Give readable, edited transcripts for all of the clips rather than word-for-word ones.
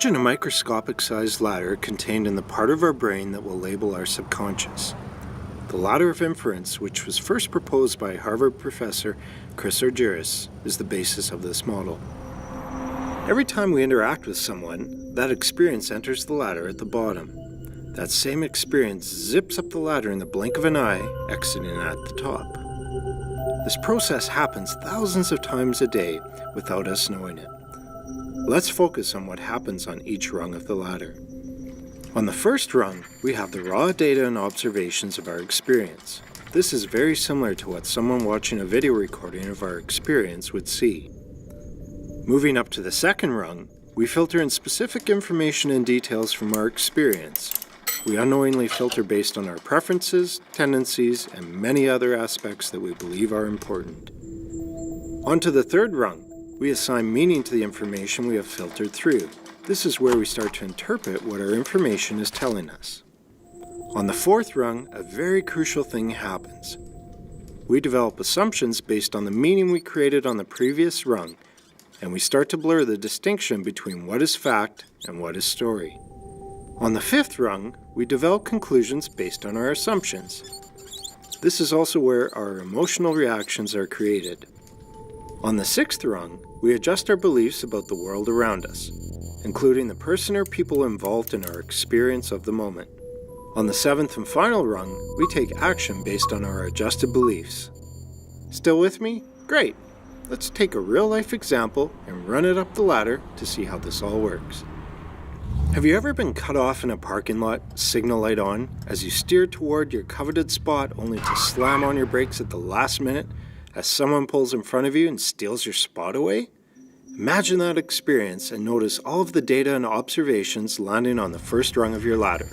Imagine a microscopic-sized ladder contained in the part of our brain that will label our subconscious. The ladder of inference, which was first proposed by Harvard professor Kreashala, is the basis of this model. Every time we interact with someone, that experience enters the ladder at the bottom. That same experience zips up the ladder in the blink of an eye, exiting at the top. This process happens thousands of times a day without us knowing it. Let's focus on what happens on each rung of the ladder. On the first rung, we have the raw data and observations of our experience. This is very similar to what someone watching a video recording of our experience would see. Moving up to the second rung, we filter in specific information and details from our experience. We unknowingly filter based on our preferences, tendencies, and many other aspects that we believe are important. On to the third rung, we assign meaning to the information we have filtered through. This is where we start to interpret what our information is telling us. On the fourth rung, a very crucial thing happens. We develop assumptions based on the meaning we created on the previous rung, and we start to blur the distinction between what is fact and what is story. On the fifth rung, we develop conclusions based on our assumptions. This is also where our emotional reactions are created. On the sixth rung, we adjust our beliefs about the world around us, including the person or people involved in our experience of the moment. On the seventh and final rung, we take action based on our adjusted beliefs. Still with me? Great! Let's take a real-life example and run it up the ladder to see how this all works. Have you ever been cut off in a parking lot, signal light on, as you steer toward your coveted spot only to slam on your brakes at the last minute as someone pulls in front of you and steals your spot away? Imagine that experience and notice all of the data and observations landing on the first rung of your ladder.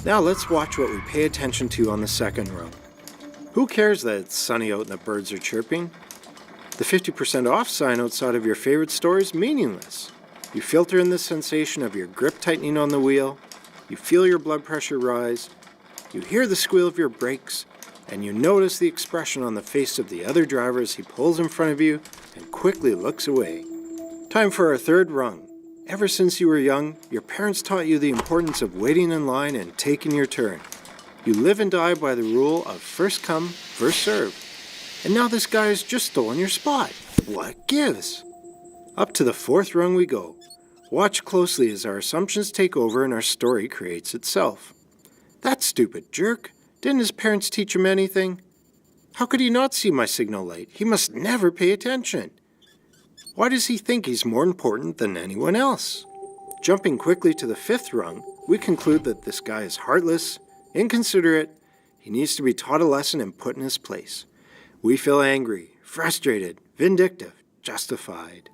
Now let's watch what we pay attention to on the second rung. Who cares that it's sunny out and the birds are chirping? The 50% off sign outside of your favorite store is meaningless. You filter in the sensation of your grip tightening on the wheel, you feel your blood pressure rise, you hear the squeal of your brakes, and you notice the expression on the face of the other driver as he pulls in front of you and quickly looks away. Time for our third rung. Ever since you were young, your parents taught you the importance of waiting in line and taking your turn. You live and die by the rule of first come, first served. And now this guy has just stolen your spot. What gives? Up to the fourth rung we go. Watch closely as our assumptions take over and our story creates itself. That stupid jerk. Didn't his parents teach him anything? How could he not see my signal light? He must never pay attention. Why does he think he's more important than anyone else? Jumping quickly to the fifth rung, we conclude that this guy is heartless, inconsiderate, he needs to be taught a lesson and put in his place. We feel angry, frustrated, vindictive, justified.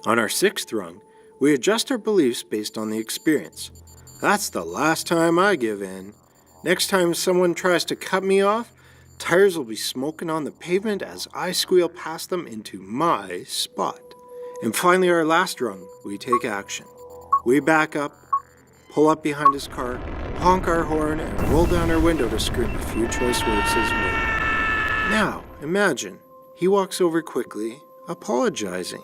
On our sixth rung, we adjust our beliefs based on the experience. That's the last time I give in. Next time someone tries to cut me off, tires will be smoking on the pavement as I squeal past them into my spot. And finally, our last rung, we take action. We back up, pull up behind his car, honk our horn, and roll down our window to scream a few choice words his way. Now, imagine, he walks over quickly, apologizing.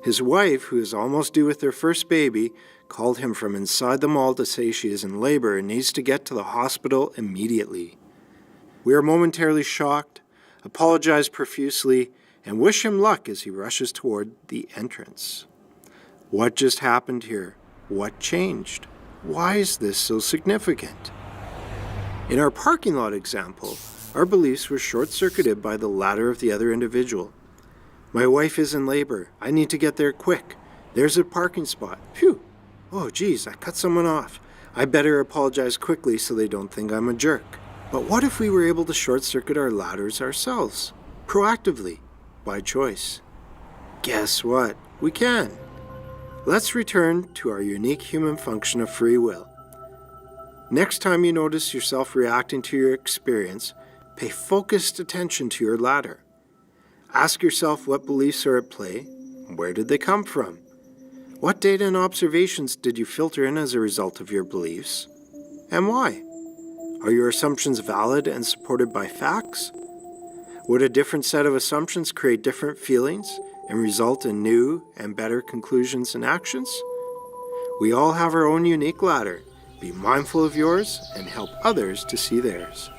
His wife, who is almost due with their first baby, called him from inside the mall to say she is in labor and needs to get to the hospital immediately. We are momentarily shocked, apologize profusely, and wish him luck as he rushes toward the entrance. What just happened here? What changed? Why is this so significant? In our parking lot example, our beliefs were short-circuited by the ladder of the other individual. My wife is in labor. I need to get there quick. There's a parking spot. Phew! Oh geez, I cut someone off. I better apologize quickly so they don't think I'm a jerk. But what if we were able to short-circuit our ladders ourselves? Proactively, by choice. Guess what? We can. Let's return to our unique human function of free will. Next time you notice yourself reacting to your experience, pay focused attention to your ladder. Ask yourself what beliefs are at play, where did they come from? What data and observations did you filter in as a result of your beliefs, and why? Are your assumptions valid and supported by facts? Would a different set of assumptions create different feelings and result in new and better conclusions and actions? We all have our own unique ladder. Be mindful of yours and help others to see theirs.